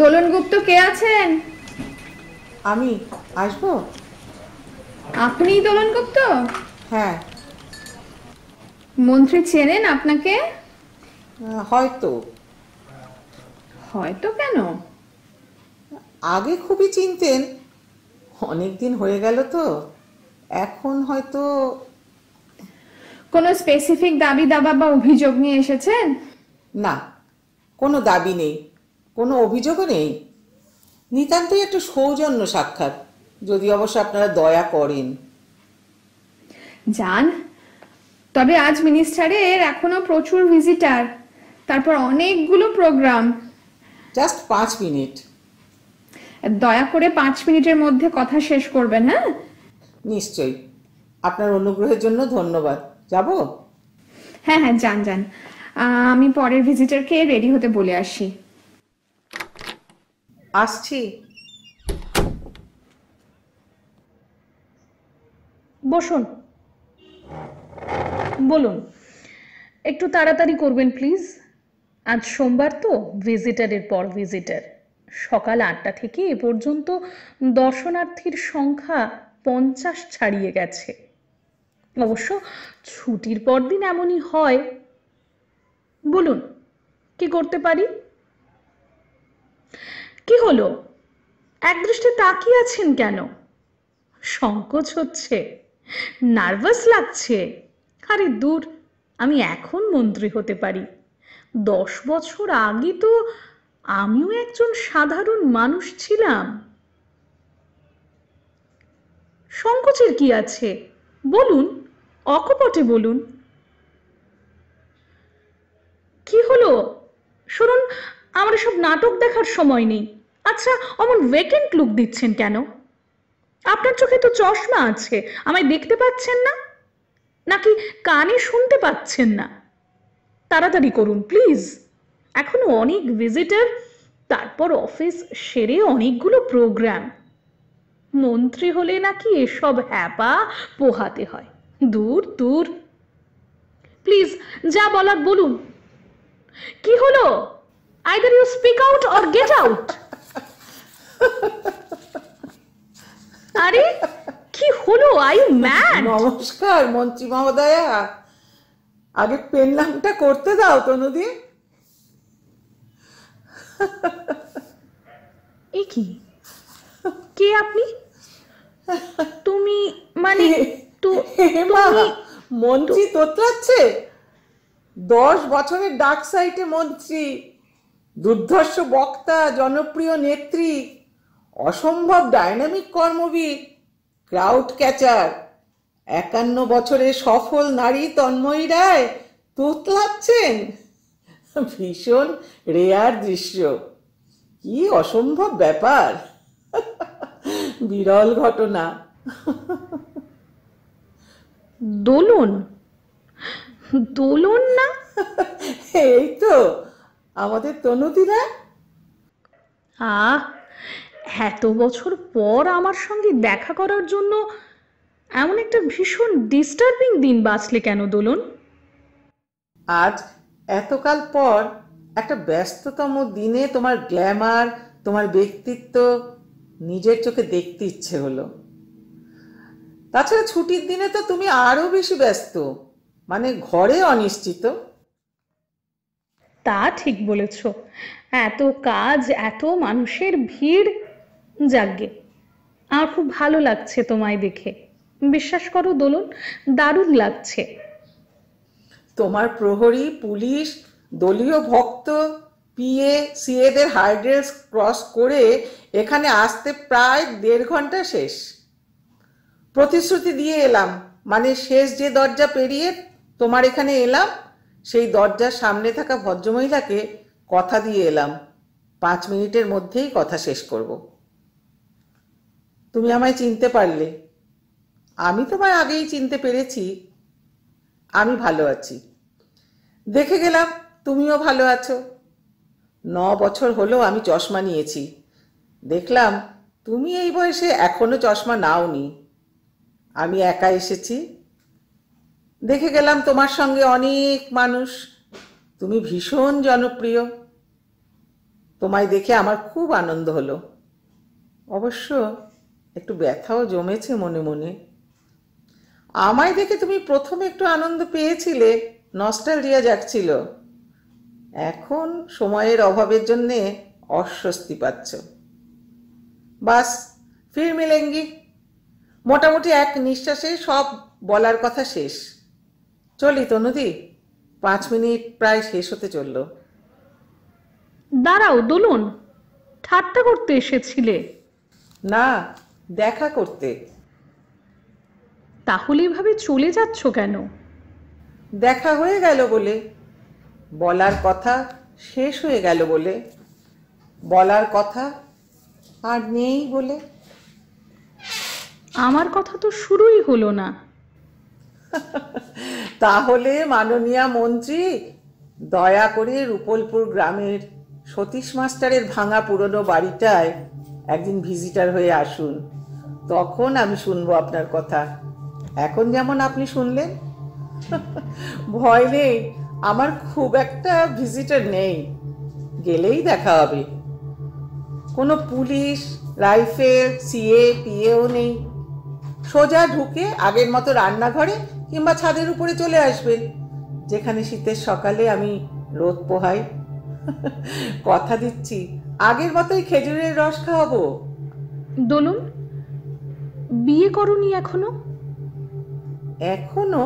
দোলন গুপ্ত কে আছেন? আমি আসবো? আপনিই দোলন গুপ্ত? হ্যাঁ। মন্ত্রী চেনেন আপনাকে? হয়তো। হয়তো কেন? আগে খুবই চিনতেন, অনেক দিন হয়ে গেল তো, এখন হয়তো। কোনো স্পেসিফিক দাবি দাবা বা অভিযোগ নিয়ে এসেছেন? না, কোনো দাবি নেই, কোনো অভিযোগও নেই। নিতান্তই একটা সৌজন্য সাক্ষাৎ, যদি অবশ্য আপনারা দয়া করেন। যান, তবে আজ মিনিস্টারের এখনো প্রচুর ভিজিটার, তারপর অনেকগুলো প্রোগ্রাম। Just 5 minute. দয়া করে 5 মিনিটের মধ্যে কথা শেষ করবেন। হ্যাঁ, নিশ্চয়ই। আপনার অনুগ্রহের জন্য ধন্যবাদ। যাব? হ্যাঁ হ্যাঁ, যান যান। আমি পরের ভিজিটারকে রেডি হতে বলে আসি। আসছি। বসুন। বলুন, একটু তাড়াতাড়ি করবেন প্লিজ। আজ সোমবার তো, ভিজিটারের পর ভিজিটার। সকাল 8টা থেকে এ পর্যন্ত দর্শনার্থীর সংখ্যা 50 ছাড়িয়ে গেছে। অবশ্য ছুটির পর দিন এমনই হয়। বলুন, কি করতে পারি? কি হলো, একদৃষ্টে তাকিয়ে আছেন কেন? সংকোচ হচ্ছে? নার্ভাস লাগছে? আরে দূর, আমি এখন মন্ত্রী হতে পারি। 10 বছর আগে তো আমিও একজন সাধারণ মানুষ ছিলাম। সংকোচের কি আছে? বলুন, অকপটে বলুন। কি হলো? শুনুন, আমার সব নাটক দেখার সময় নেই। আচ্ছা, অমন ভেকেন্ট লুক দিচ্ছেন কেন? আপনার চোখে তো চশমা আছে, আমায় দেখতে পাচ্ছেন না? নাকি কানে শুনতে পাচ্ছেন না? তাড়াতাড়ি করুন প্লিজ, এখনো অনেক ভিজিটার, তারপর অফিস সেরে অনেকগুলো প্রোগ্রাম। মন্ত্রী হলে নাকি এসব হ্যাপা পোহাতে হয়? দূর দূর। প্লিজ, যা বলার বলুন। কি হলো? Either you speak out or get out. আরে কি হলো? I you mad? নমস্কার মন্ত্রী মহোদয়া, আগে পেন নামটা করতে দাও তনুদি। এ কি? কে আপনি? তুমি মানে তো মা, তুমি মন্ত্রী তোতলাচ্ছে। 10 বছরের ডার্ক সাইটে মন্ত্রী, দুর্ধর্ষ বক্তা, জনপ্রিয় নেত্রী, অসম্ভব ডাইনামিক কর্মবীর, ক্রাউড ক্যাচার, 51 বছরের সফল নারী তন্ময়ী রায় তোতলাচ্ছেন। ভীষণ রেয়ার দৃশ্য, কি অসম্ভব ব্যাপার, বিরল ঘটনা। দোলন? দোলন না? এই তো আমাদের তনুদিরা। আহ, এত বছর পর আমার সঙ্গে দেখা করার জন্য এমন একটা ভীষণ ডিস্টার্বিং দিন বাঁচলে কেন দোলন? আজ এতকাল পর একটা ব্যস্ততম দিনে তোমার গ্ল্যামার, তোমার ব্যক্তিত্ব নিজের চোখে দেখতে ইচ্ছে হলো। তাছাড়া ছুটির দিনে তো তুমি আরো বেশি ব্যস্ত, মানে ঘরে অনিশ্চিত। তা ঠিক বলেছ, এত কাজ, এত মানুষের ভিড়। যাকগে, আমার খুব ভালো লাগছে তোমায় দেখে। বিশ্বাস করো দোলন, দারুণ লাগছে। তোমার প্রহরী, পুলিশ, দলীয় ভক্ত, পিএ, সিএদের হাইড্রেস ক্রস করে এখানে আসতে প্রায় 1.5 ঘন্টা শেষ। প্রতিশ্রুতি দিয়ে এলাম, মানে শেষ যে দরজা পেরিয়ে তোমার এখানে এলাম, সেই দরজার সামনে থাকা ভদ্রমহিলাকে কথা দিয়ে এলাম 5 মিনিটের মধ্যেই কথা শেষ করব। তুমি আমায় চিনতে পারলে। আমি তোমায় আগেই চিনতে পেরেছি। আমি ভালো আছি, দেখে গেলাম তুমিও ভালো আছো। 9 বছর হলো আমি চশমা নিয়েছি, দেখলাম তুমি এই বয়সে এখনো চশমা নাওনি। আমি একা এসেছি, দেখে গেলাম তোমার সঙ্গে অনেক মানুষ, তুমি ভীষণ জনপ্রিয়। তোমায় দেখে আমার খুব আনন্দ হলো। অবশ্য একটু ব্যথাও জমেছে মনে মনে। আমায় দেখে তুমি প্রথমে একটু আনন্দ পেয়েছিলে, নস্টালজিয়া জাগছিল। এখন সময়ের অভাবের জন্যে অস্বস্তি পাচ্ছ। বাস, ফির মিলেঙ্গি। মোটামুটি এক নিঃশ্বাসে সব বলার কথা শেষ। চলি তনুদি, 5 মিনিট প্রায় শেষ হতে চলল। দাঁড়াও দোলন, ঠাট্টা করতে এসেছিলে? না, দেখা করতে। তাহলে এভাবে চলে যাচ্ছ কেন? দেখা হয়ে গেল বলে, বলার কথা শেষ হয়ে গেল বলে, বলার কথা আর নেই বলে। আমার কথা তো শুরুই হলো না। তাহলে মাননীয়া মন্ত্রী, দয়া করে রুপলপুর গ্রামের সতীশ মাস্টারের ভাঙা পুরনো বাড়িটায় একদিন ভিজিটার হয়ে আসুন, তখন আমি শুনবো আপনার কথা। এখন যেমন আপনি শুনলেন। ভয় নেই, আমার খুব একটা ভিজিটার নেই, গেলেই দেখা হবে। কোনো পুলিশ, রাইফেল, সিএ, পিএও নেই। সোজা ঢুকে আগের মতো রান্নাঘরে কিংবা ছাদের উপরে চলে আসবেন, যেখানে শীতের সকালে আমি রোদ পোহাই। কথা দিচ্ছি, আগের মতোই খেজুরের রস খাওয়াবো। দোলন, বিয়ে করনি এখনো? এখনো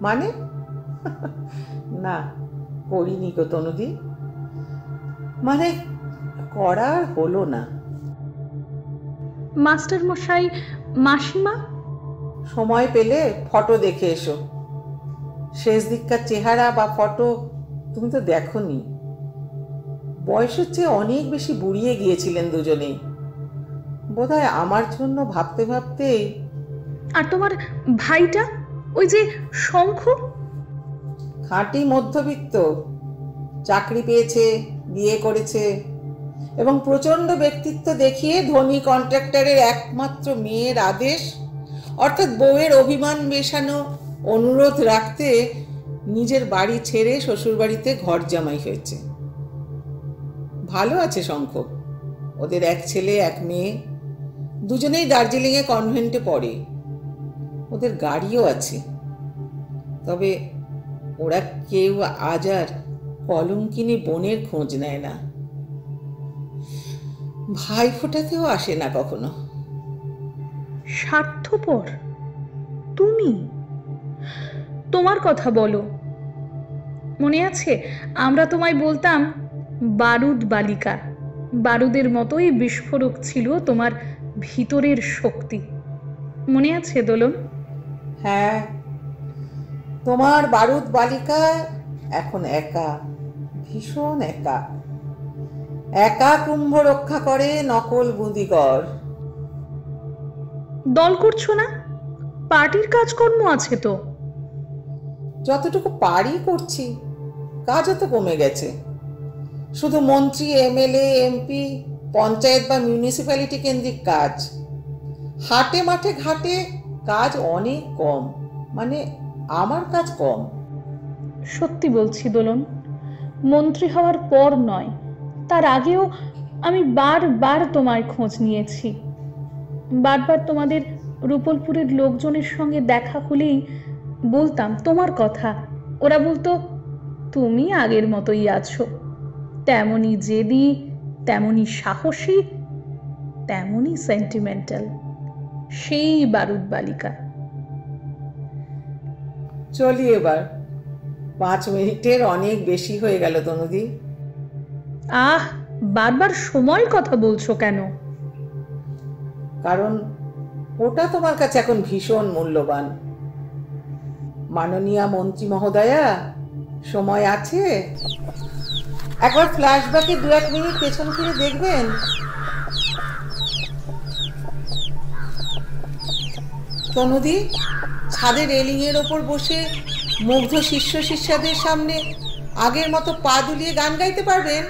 মানে? না, করিনি গো তনুদি। মানে করার হলো না। মাস্টার মশাই, মাসিমা? সময় পেলে ফটো দেখে এসো। শেষ দিককার চেহারা বা ফটো তুমি তো দেখোনি। বয়সের চেয়ে অনেক বেশি বুড়িয়ে গিয়েছিলেন দুজনেই। বোধহয় আমার জন্য ভাবতে ভাবতেই। আর তোমার ভাইটা, ওই যে শঙ্খ? খাঁটি মধ্যবিত্ত, চাকরি পেয়েছে, বিয়ে করেছে এবং প্রচণ্ড ব্যক্তিত্ব দেখিয়ে ধনী কন্ট্রাক্টরের একমাত্র মেয়ের আদেশ অর্থাৎ বউয়ের অভিমান মেশানো অনুরোধ রাখতে নিজের বাড়ি ছেড়ে শ্বশুরবাড়িতে ঘর জামাই হয়েছে। ভালো আছে শঙ্খ, ওদের এক ছেলে এক মেয়ে, দুজনেই দার্জিলিংয়ে কনভেন্টে পড়ে। ওদের গাড়িও আছে। তবে ওরা কেউ আজ আর কলঙ্কিনী বোনের খোঁজ নেয় না, ভাই ফোটাতেও আসে না কখনো। স্বার্থপর তুমি? তোমার কথা বলো। মনে আছে আমরা তোমায় বলতাম বারুদ বালিকা। বারুদের মতোই বিস্ফোরক ছিল তোমার ভিতরের শক্তি। মনে আছে দোলন? হ্যাঁ, তোমার বারুদ বালিকা এখন একা, ভীষণ একা। একা কুম্ভ রক্ষা করে নকল বুদিগর। দল করছো না? পার্টির কাজকর্ম আছে তো। যতটুকু পারি করছি, কাজও তো কমে গেছে। শুধু মন্ত্রী, এমএলএ, এমপি, পঞ্চায়েত বা মিউনিসিপ্যালিটি কেন্দ্রিক কাজ। হাটে মাঠে ঘাটে কাজ অনেক কম, মানে আমার কাজ কম। সত্যি বলছি দোলন, মন্ত্রী হওয়ার পর নয়, তার আগেও আমি বারবার তোমায় খোঁজ নিয়েছি। বারবার তোমাদের রুপলপুরের লোকজনের সঙ্গে দেখা হলেই বলতাম তোমার কথা। ওরা বলতো তুমি আগের মতোই আছো, তেমনি জেদি, তেমনি সাহসী, তেমনি সেন্টিমেন্টাল, সেই বারুদ বালিকা। চলি এবার, 5 মিনিটের অনেক বেশি হয়ে গেল তনুদি। আহ, বারবার সময় কথা বলছো কেন? কারণ ওটা তোমার কাছে এখন ভীষণ মূল্যবান। মাননীয়া মন্ত্রী মহোদয়া, সময় আছে? একবার ফ্ল্যাশব্যাকে 2-1 মিনিট পেছন ফিরে দেখবেন। তনুদি, ছাদের রেলিং এর ওপর বসে মুগ্ধ শিষ্য শিষ্যাদের সামনে আগের মতো পা দুলিয়ে গান গাইতে পারবেন?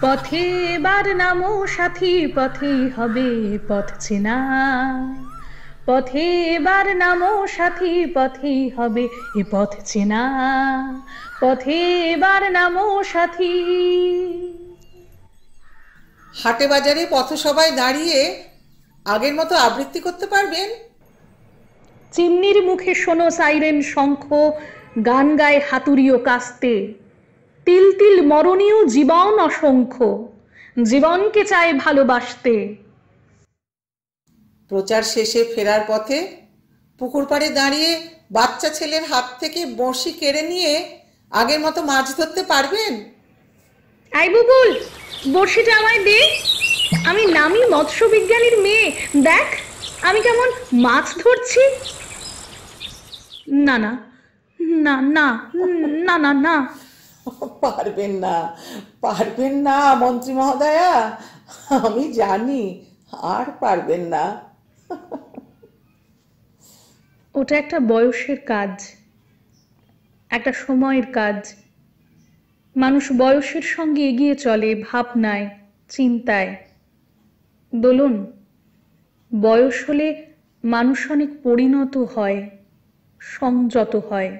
পথে এবার নামো সাথী, পথেই হবে পথ চেনা, পথে এবার নামো সাথী, পথেই হবে এ পথ চেনা, পথে এবার নামো সাথী। হাটে বাজারে পথসভায় দাঁড়িয়ে আগের মতো আবৃত্তি করতে পারবেন? চিমনির মুখে শোনো সাইরেন শঙ্খ, গান গায় হাতুড়িও কাস্তে, তিল তিল মরণীয় জীবন অসংখ্য, জীবনকে চায় ভালোবাসতে। প্রচার শেষে ফেরার পথে পুকুর পাড়ে দাঁড়িয়ে বাচ্চা ছেলের হাত থেকে বড়শি কেড়ে নিয়ে আগের মতো মাছ ধরতে পারবেন? আই বুবুল, বড়শিটা আমায় দে, আমি নামি মৎস্য বিজ্ঞানীর মেয়ে, দেখ আমি কেমন মাছ ধরছি। না না না না না না না, পারবেন না, পারবেন না মন্ত্রী মহোদয়া, আমি জানি আর পারবেন না। ওটা একটা বয়সের কাজ, একটা সময়ের কাজ। মানুষ বয়সের সঙ্গে এগিয়ে চলে ভাবনায়, চিন্তায়। দোলন, বয়স হলে মানুষ অনেক পরিণত হয়, সংযত হয়,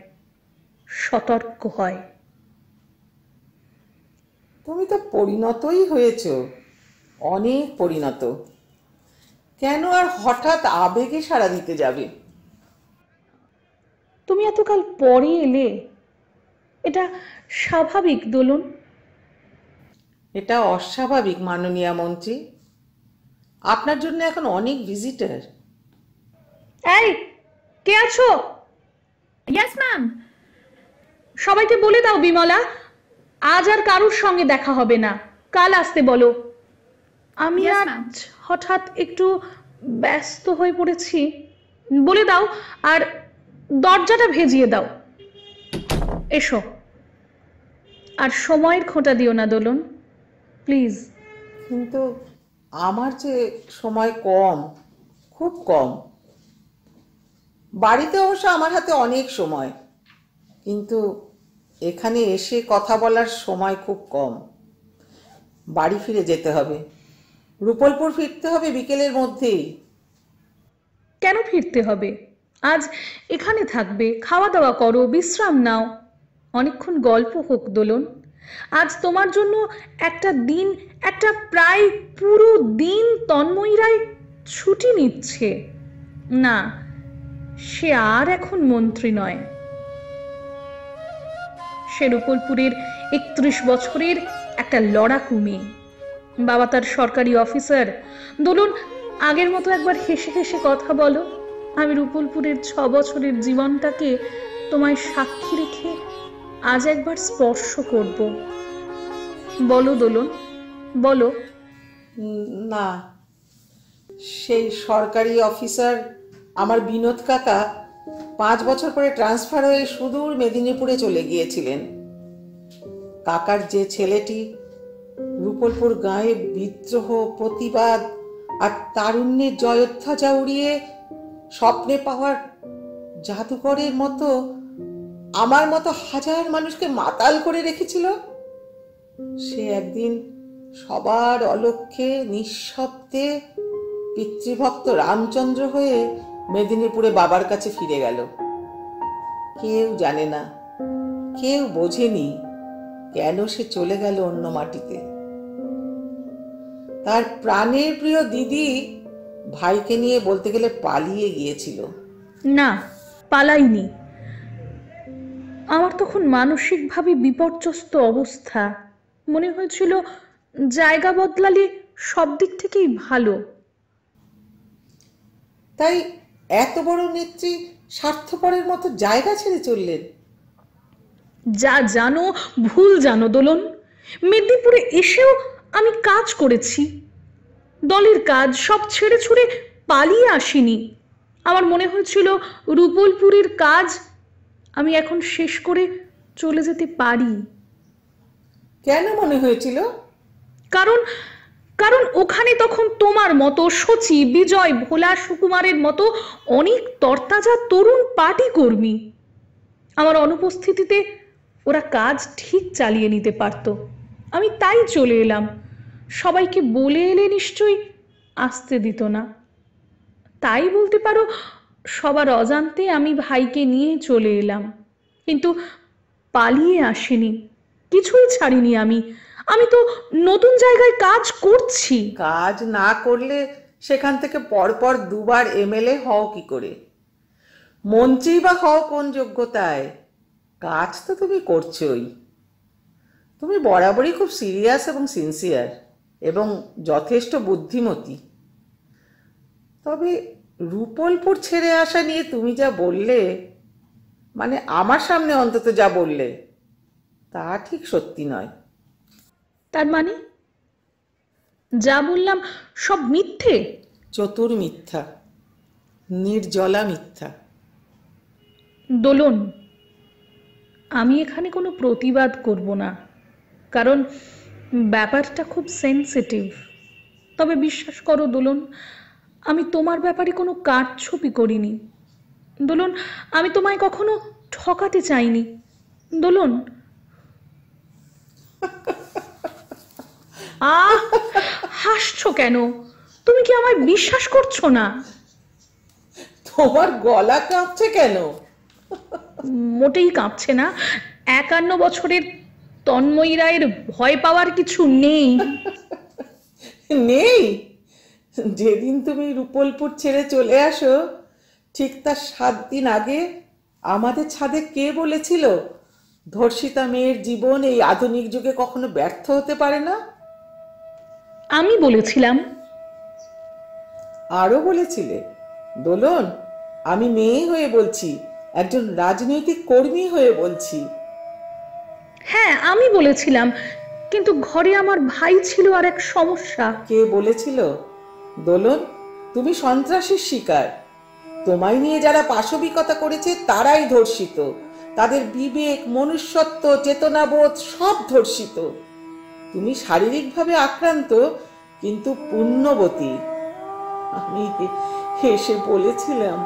সতর্ক হয়। তুমি তো পরিণতই হয়েছ, অনেক পরিণত। কেন আর হঠাৎ আবেগে সাড়া দিতে যাবে? তুমি এতকাল পরে এলে, এটা স্বাভাবিক দোলন? এটা অস্বাভাবিক মাননীয়া মন্ত্রী, আপনার জন্য এখন অনেক ভিজিটার। এই, কে আছো? Yes ma'am. সবাইকে বলে দাও বিমলা, আজ আর কারুর সঙ্গে দেখা হবে না, কাল আসতে বলো। আমি Yes, আজ ma'am. হঠাৎ একটু ব্যস্ত হয়ে পড়েছি, বলে দাও, আর দরজাটা ভেজিয়ে দাও। এসো, আর সময়ের খোঁটা দিও না দোলন, প্লিজ। কিন্তু আমার যে সময় কম, খুব কম। বাড়িতে অবশ্য আমার হাতে অনেক সময়, কিন্তু এখানে এসে কথা বলার সময় খুব কম। বাড়ি ফিরে যেতে হবে, রূপলপুর ফিরতে হবে বিকেলের মধ্যেই। কেন ফিরতে হবে? আজ এখানে থাকবে, খাওয়া দাওয়া করো, বিশ্রাম নাও, অনেকক্ষণ গল্প হোক দোলন। আজ তোমার জন্য একটা দিন, একটা প্রায় পুরো দিন তন্ময়ী রায় ছুটি নিচ্ছে। না, সে আর এখন মন্ত্রী নয়, সে রূপলপুরের 31 বছরের একটা লড়াকু মেয়ে। বাবা তার সরকারি অফিসার। দোলন, আগের মতো একবার হেসে হেসে কথা বলো। আমি রূপলপুরের 6 বছরের জীবনটাকে তোমায় সাক্ষী রেখে আজ একবার স্পর্শ করব। বলো দোলন, বলো। না, সেই সরকারি অফিসার আমার বিনোদ কাকা 5 বছর পরে ট্রান্সফার হয়ে সুদূর মেদিনীপুরে চলে গিয়েছিলেন। কাকার যে ছেলেটি রূপলপুর গাঁয়ে বিদ্রোহ, প্রতিবাদ আর তারুণ্যের জয়োধ্বজা উড়িয়ে স্বপ্নে পাওয়ার জাদুকরের মতো আমার মতো হাজার মানুষকে মাতাল করে রেখেছিল, সে একদিন সবার অলক্ষ্যে নিঃশব্দে পিতৃভক্ত রামচন্দ্র হয়ে মেদিনীপুরে বাবার কাছে ফিরে গেল। কেউ জানে না, কেউ বোঝেনি কেন সে চলে গেল অন্য মাটিতে। তার প্রাণের প্রিয় দিদি ভাইকে নিয়ে বলতে গেলে পালিয়ে গিয়েছিল। না, পালাইনি। আমার তখন মানসিকভাবে বিপর্যস্ত অবস্থা, মনে হয়েছিল জায়গা বদলালে সব দিক থেকেই ভালো। তাই এত বড় নেত্রী স্বার্থপরের মতো জায়গা ছেড়ে চললেন? যা জানো ভুল জানো দোলন। মেদিনীপুরে এসেও আমি কাজ করেছি, দলের কাজ, সব ছেড়ে ছুড়ে পালিয়ে আসিনি। আমার মনে হয়েছিল রূপলপুরের কাজ আমি এখন শেষ করে চলে যেতে পারি। কেন মনে হয়েছিল? কারণ কারণ ওখানে তখন তোমার মতো সচি, বিজয়, ভোলা, সুকুমারের মতো অনেক তরতাজা তরুণ পার্টি কর্মী। আমার অনুপস্থিতিতে ওরা কাজ ঠিক চালিয়ে নিতে পারত। আমি তাই চলে এলাম। সবাইকে বলে এলে নিশ্চয়ই আসতে দিত না। তাই বলতে পারো সবার অজান্তে আমি ভাইকে নিয়ে চলে এলাম, কিন্তু পালিয়ে আসিনি, কিছুই ছাড়িনি। আমি আমি তো নতুন জায়গায় কাজ করছি। কাজ না করলে সেখান থেকে পরপর দুবার এমএলএ হও কি করে? মন্ত্রী বা হও কোন যোগ্যতায়? কাজ তো তুমি করছোই। তুমি বরাবরই খুব সিরিয়াস এবং সিনসিয়ার এবং যথেষ্ট বুদ্ধিমতী। তবে রুপলপুর ছেড়ে আসা নিয়ে তুমি যা বললে, মানে আমার সামনে অন্তত যা বললে, তা ঠিক সত্যি নয়। তার মানে যা বললাম সব মিথ্যে? চতুর মিথ্যা, নির্জলা মিথ্যা। দোলন, আমি এখানে কোনো প্রতিবাদ করব না, কারণ ব্যাপারটা খুব সেনসিটিভ। তবে বিশ্বাস করো দোলন, আমি তোমার ব্যাপারে কোনো কারছবি করিনি। দোলন, আমি তোমায় কখনো ঠকাতে চাইনি। দোলন। আহ, হাসছো কেন? তুমি কি আমায় বিশ্বাস করছো না? তোমার গলা কাঁপছে কেন? মোটেই কাঁপছে না। 51 বছরের তন্ময়ী রায়ের ভয় পাওয়ার কিছু নেই। নেই? যেদিন তুমি রুপলপুর ছেড়ে চলে আসো ঠিক তার 7 দিন আগে আমাদের ছাদে কে বলেছিল ধর্ষিতা মেয়ের জীবন এই আধুনিক যুগে কখনো ব্যর্থ হতে পারে না? আমি বলেছিলাম। আরো বলেছিলে। দোলন, আমি মেয়ে হয়ে বলছি, একজন রাজনৈতিক কর্মী হয়ে বলছি। হ্যাঁ, আমি বলেছিলাম, কিন্তু ঘরে আমার ভাই ছিল আর এক সমস্যা। কে বলেছিল? দোলন, তুমি সন্ত্রাসীর শিকার। তোমায় নিয়ে যারা পাশবিকতা করেছে তারাই ধর্ষিত। তাদের বিবেক, মনুষ্যত্ব, চেতনাবোধ সব ধর্ষিত। তুমি শারীরিকভাবে আক্রান্ত, কিন্তু পুণ্যবতী। আমি হেসে বলেছিলাম,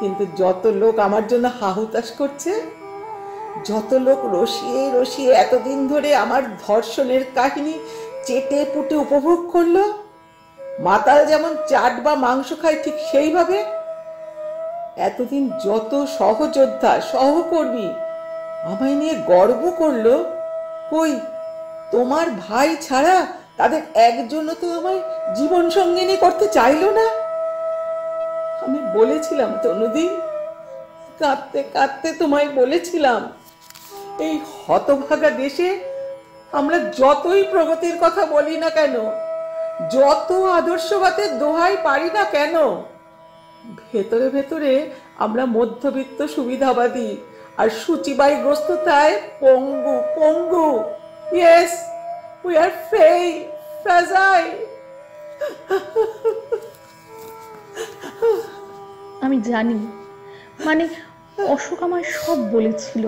কিন্তু যত লোক আমার জন্য হাহুতাশ করছে, যত লোক রসিয়ে রসিয়ে এতদিন ধরে আমার ধর্ষণের কাহিনী চেটে পুটে উপভোগ করলো, মাতাল যেমন চাট বা মাংস খায় ঠিক সেইভাবে এতদিন যত সহযোদ্ধা, সহকর্মী আমায় নিয়ে গর্ব করলো, কই তোমার ভাই ছাড়া তাদের একজনও তো আমায় জীবন সঙ্গিনী করতে চাইলো না। আমি বলেছিলাম তনুদি, কাঁদতে কাঁদতে তোমায় বলেছিলাম, এই হতভাগা দেশে আমরা যতই প্রগতির কথা বলি না কেন, যত আদর্শবাদের দোহাই পারি না কেন, ভেতরে ভেতরে আমরা মধ্যবিত্ত সুবিধাবাদী আর সূচিবায়গ্রস্ততায় পঙ্গু পঙ্গু। Yes, we are fragile. আমি জানি, মানে অশোক আমায় সব বলেছিল।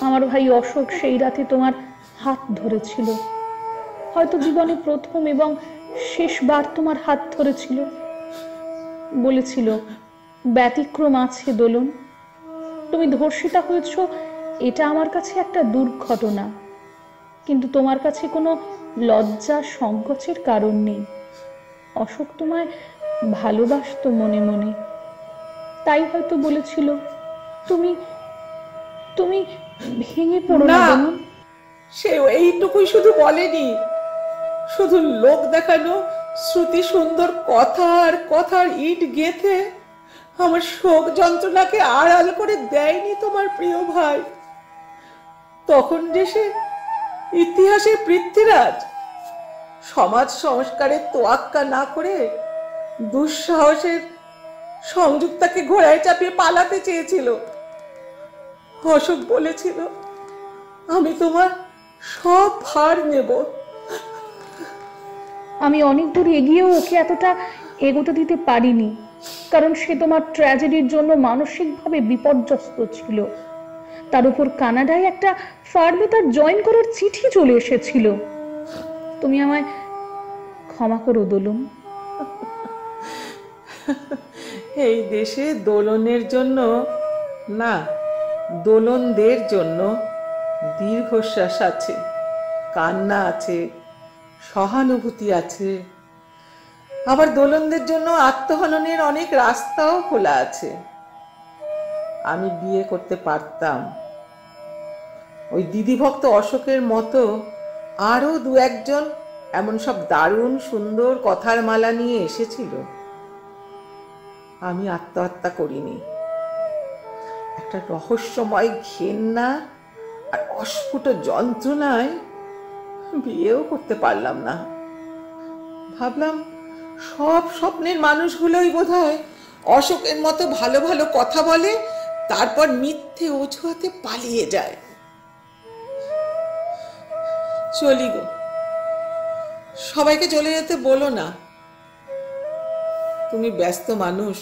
আমার ভাই অশোক সেই রাতে তোমার হাত ধরেছিল, হয়তো জীবনে প্রথম এবং শেষবার তোমার হাত ধরেছিল। বলেছিল ব্যতিক্রম আছে দোলন, তুমি ধর্ষিতা হয়েছ, এটা আমার কাছে একটা দুর্ঘটনা, কিন্তু তোমার কাছে কোনো লজ্জা সংকোচের কারণ নেই। অশোক তোমায় ভালোবাসতো মনে মনে, তাই হয়তো বলেছিল তুমি তুমি ভেঙে পড়ো না। সে এইটুকুই শুধু বলেনি, শুধু লোক দেখানো শ্রুতি সুন্দর কথা আর কথার ইট গেঁথে আমার শোক যন্ত্রণাকে আড়াল করে দেয়নি তোমার প্রিয় ভাই। তখন যে সে ইতিহাসের পৃথ্বীরাজ, সমাজ সংস্কারের তোয়াক্কা না করে দুঃসাহসের সংযুক্তাকে ঘোড়ায় চাপিয়ে পালাতে চেয়েছিল। অশোক বলেছিল, আমি তোমার সব ভার নেব। আমি অনেক দূর এগিয়েও ওকে এতটা এগোতে দিতে পারিনি, কারণ সে তোমার ট্র্যাজেডির জন্য মানসিকভাবে বিপর্যস্ত ছিল। তার উপর কানাডায় একটা ফার্মে তার জয়েন করার চিঠি চলে এসেছিল। তুমি আমায় ক্ষমা করো দোলন। এই দেশে দোলনের জন্য না, দোলনদের জন্য দীর্ঘশ্বাস আছে, কান্না আছে, সহানুভূতি আছে, আবার দোলনদের জন্য আত্মহননের অনেক রাস্তাও খোলা আছে। আমি বিয়ে করতে পারতাম। ওই দিদিভক্ত অশোকের মতো আরো দু একজন এমন সব দারুণ সুন্দর কথার মালা নিয়ে এসেছিল। আমি আত্মহত্যা করিনি। একটা রহস্যময় ঘেন্না আর অস্ফুট যন্ত্রণায় বিয়েও করতে পারলাম না। ভাবলাম সব স্বপ্নের মানুষগুলোই বোধহয় অশোকের মতো ভালো ভালো কথা বলে, তারপর মিথ্যে অজুহাতে পালিয়ে যায়। চলি গো, সবাইকে চলে যেতে বলো না, তুমি ব্যস্ত মানুষ।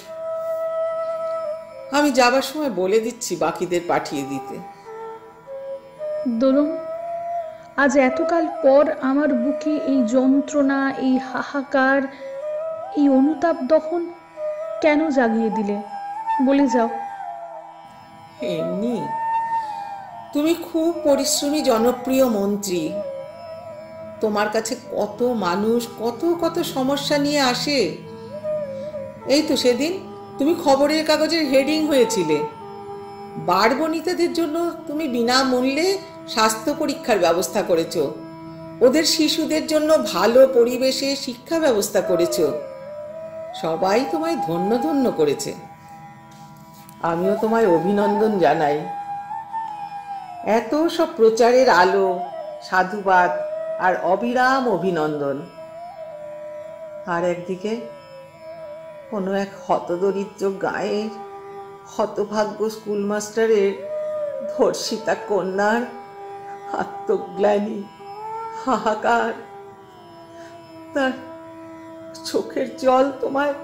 আমি যাবার সময় বলে দিচ্ছি বাকিদের পাঠিয়ে দিতে। দোলন, আজ এতকাল পর আমার বুকে এই যন্ত্রণা, এই হাহাকার, এই অনুতাপ দহন কেন জাগিয়ে দিলে? বলে যাও। এমনি তুমি খুব পরিশ্রমী জনপ্রিয় মন্ত্রী। তোমার কাছে কত মানুষ কত কত সমস্যা নিয়ে আসে। এই তো সেদিন তুমি খবরের কাগজের হেডিং হয়েছিলে। বারবনিতাদের জন্য তুমি বিনামূল্যে স্বাস্থ্য পরীক্ষার ব্যবস্থা করেছো, ওদের শিশুদের জন্য ভালো পরিবেশে শিক্ষা ব্যবস্থা করেছো। সবাই তোমায় ধন্য ধন্য করেছে। আমিও তোমায় অভিনন্দন জানাই। এত সব প্রচারের আলো, সাধুবাদ আর অবিরাম অভিনন্দন। আর একদিকে কোনো এক হতদরিদ্র গাঁয়ের হতভাগ্য স্কুল মাস্টারের ধর্ষিতা কন্যার আত্মগ্লানি, হাহাকার, তার চোখের জল তোমায়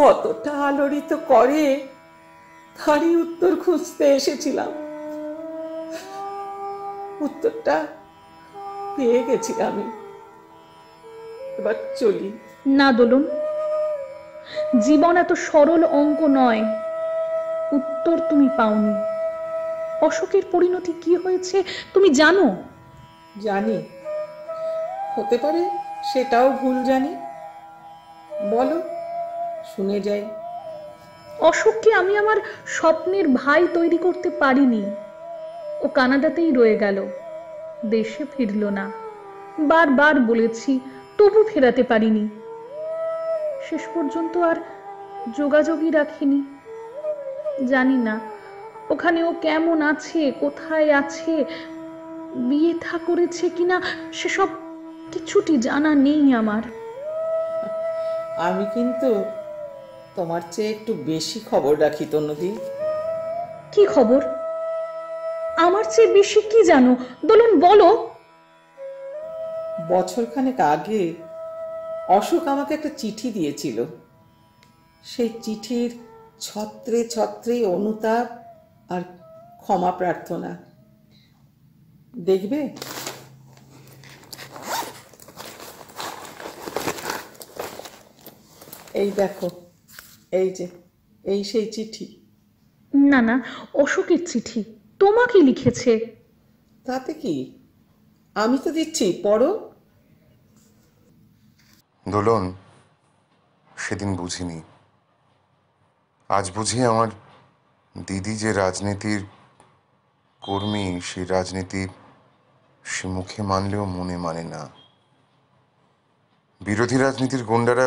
কতটা আলোড়িত করে তারই উত্তর খুঁজতে এসেছিলাম। উত্তরটা পেয়ে গেছি আমি। এবার চলি। না দোলন, জীবন এত সরল অঙ্ক নয়। উত্তর তুমি পাওনি। অশোকের পরিণতি কি হয়েছে তুমি জানো? জানি, হতে পারে সেটাও ভুল জানি। বলো, শুনে যাই। অশোককে আমি আমার স্বপ্নের ভাই তৈরি করতে পারিনি। ও কানাডাতেই রয়ে গেল, দেশে ফিরল না। বারবার বলেছি, তবু ফেরাতে পারিনি। শেষ পর্যন্ত আর যোগাযোগই রাখিনি। জানি না ওখানে ও কেমন আছে, কোথায় আছে, বিয়ে থা করেছে কিনা, সেসব কিছুটি জানা নেই আমার। আমি কিন্তু তোমার চেয়ে একটু বেশি খবর রাখি তনুদি। কি খবর? আমার চেয়ে বেশি কি জানো দোলন, বলো। বছরখানেক আগে অশোক আমাকে একটা চিঠি দিয়েছিল। সেই চিঠির ছত্রে ছত্রে অনুতাপ আর ক্ষমা প্রার্থনা। দেখবে? এই দেখো, এই যে, এই সেই চিঠি। না না, অশোকের চিঠি। তোমাকে লিখেছে। তাতে কি, আমি তো দিচ্ছি, পড়ো। দোলন, সেদিন বুঝিনি, আজ বুঝি আমার দিদি যে রাজনীতির কর্মী, সেই রাজনীতি সে মুখে মানলেও মনে মানে না। বিরোধী রাজনীতির গুন্ডারা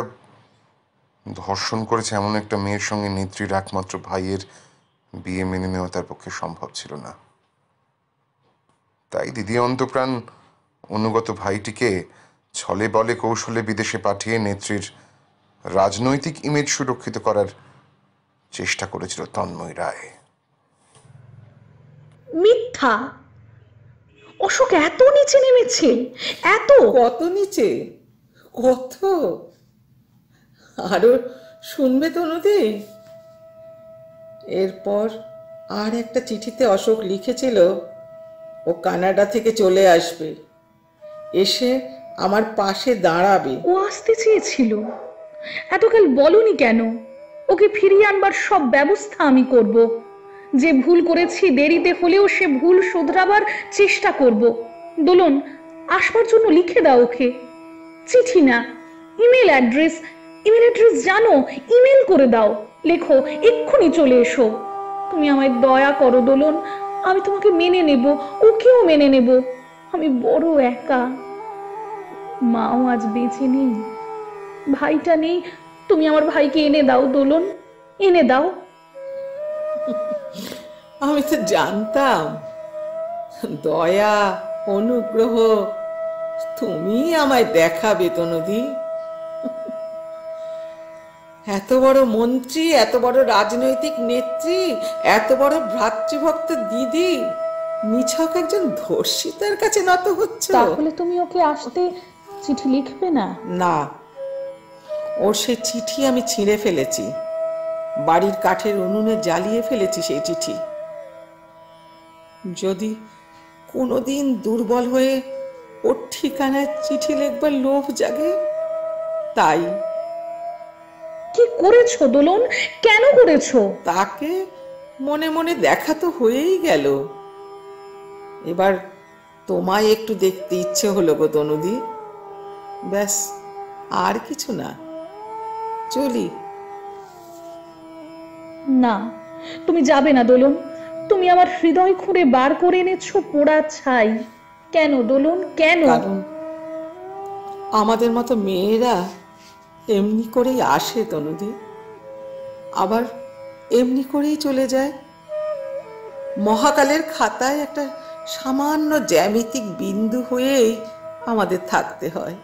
ধর্ষণ করেছে এমন একটা মেয়ের সঙ্গে নেত্রীর একমাত্র ভাইয়ের বিয়ে মেনে নেওয়া তার পক্ষে সম্ভব ছিল না। তাই দিদি অন্তপ্রাণ অনুগত ভাইটিকে ছলে বলে কৌশলে বিদেশে পাঠিয়ে নেত্রীর রাজনৈতিক ইমেজ সুরক্ষিত করার চেষ্টা করেছিল তন্ময় রায়। মিথ্যা! অশোক এত নিচে নেমেছে, এত! কত নিচে, কত! আরো শুনবে তনুদি। এরপর আর একটা চিঠিতে অশোক লিখেছিল ও কানাডা থেকে চলে আসবে, এসে আমার পাশে দাঁড়াবে। ও আসতে চেয়েছিল, এতকাল বলনি কেন? ওকে ফিরিয়ে আনবার সব ব্যবস্থা আমি করব। যে ভুল করেছি দেরিতে হলেও সে ভুল শোধরাবার চেষ্টা করব। দোলন, আসবার জন্য লিখে দাও ওকে। চিঠি না, ইমেল অ্যাড্রেস, ইমেল অ্যাড্রেস জানো? ইমেল করে দাও, লেখো এক্ষুনি চলে এসো। তুমি আমায় দয়া করো দোলন, আমি তোমাকে মেনে নেব, ওকেও মেনে নেব। আমি বড় একা, মাও আজ বেঁচে নেই, ভাইটা নেই। তুমি আমার ভাইকে এনে দাও দোলন, এনে দাও। আমি তো জানতাম দয়া, অনুগ্রহ তুমি আমায় দেখাবে তনুদি। এত বড় মন্ত্রী, এত বড় রাজনৈতিক নেত্রী, এত বড় ভ্রাতৃভক্ত দিদি নিছক একজন ধর্ষিতার কাছে নত হচ্ছে। তাহলে তুমি ওকে আসতে চিঠি লিখবে না? না, ওর সে চিঠি আমি ছিঁড়ে ফেলেছি, বাড়ির কাঠের উনুনে জ্বালিয়ে ফেলেছি সেই চিঠি। যদি কোনোদিন দুর্বল হয়ে ওর ঠিকানায় চিঠি লিখবার লোভ জাগে তাই। কি করেছো দোলন, কেন করেছো? তাকে মনে মনে দেখা তো হয়েই গেল, এবার তোমায় একটু দেখতে ইচ্ছে হলো গো তনুদি, ব্যাস, আর কিছু না। চলি। না, তুমি যাবে না দোলন। তুমি আমার হৃদয় খুঁড়ে বার করে এনেছো পোড়া ছাই। কেন দোলন, কেন? কারণ আমাদের মতো মেয়েরা এমনি করেই আসে তনুদি, আবার এমনি করেই চলে যায়। মহাকালের খাতায় একটা সামান্য জ্যামিতিক বিন্দু হয়েই আমাদের থাকতে হয়,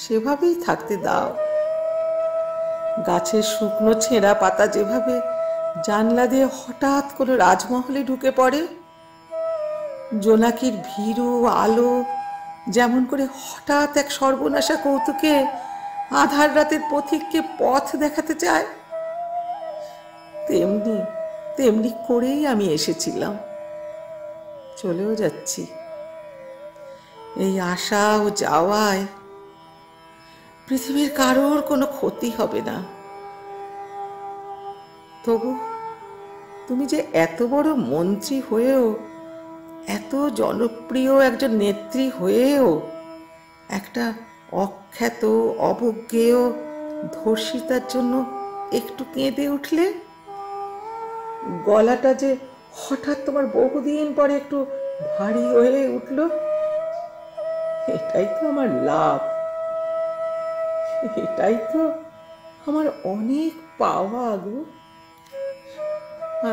সেভাবেই থাকতে দাও। গাছের শুকনো ছেঁড়া পাতা যেভাবে জানলা দিয়ে হঠাৎ করে রাজমহলে ঢুকে পড়ে, জোনাকির ভীরু আলো যেমন করে হঠাৎ এক সর্বনাশা কৌতুকে আধার রাতের পথিককে পথ দেখাতে চায়, তেমনি তেমনি করেই আমি এসেছিলাম, চলেও যাচ্ছি। এই আসা ও যাওয়ায় পৃথিবীর কারোর কোনো ক্ষতি হবে না। তবু তুমি যে এত বড় মন্ত্রী হয়েও, এত জনপ্রিয় একজন নেত্রী হয়েও একটা অখ্যাত অবজ্ঞেয় ধর্ষিতার জন্য একটু কেঁদে উঠলে, গলাটা যে হঠাৎ তোমার বহুদিন পরে একটু ভারী হয়ে উঠল, এটাই তো আমার লাভ, এটাই তো আমার অনেক পাওয়া গো।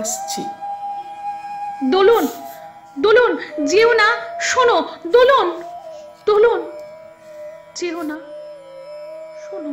আসছি। দোলন, দোলন যেও না, শোনো দোলন, দোলন যেও না, শোনো।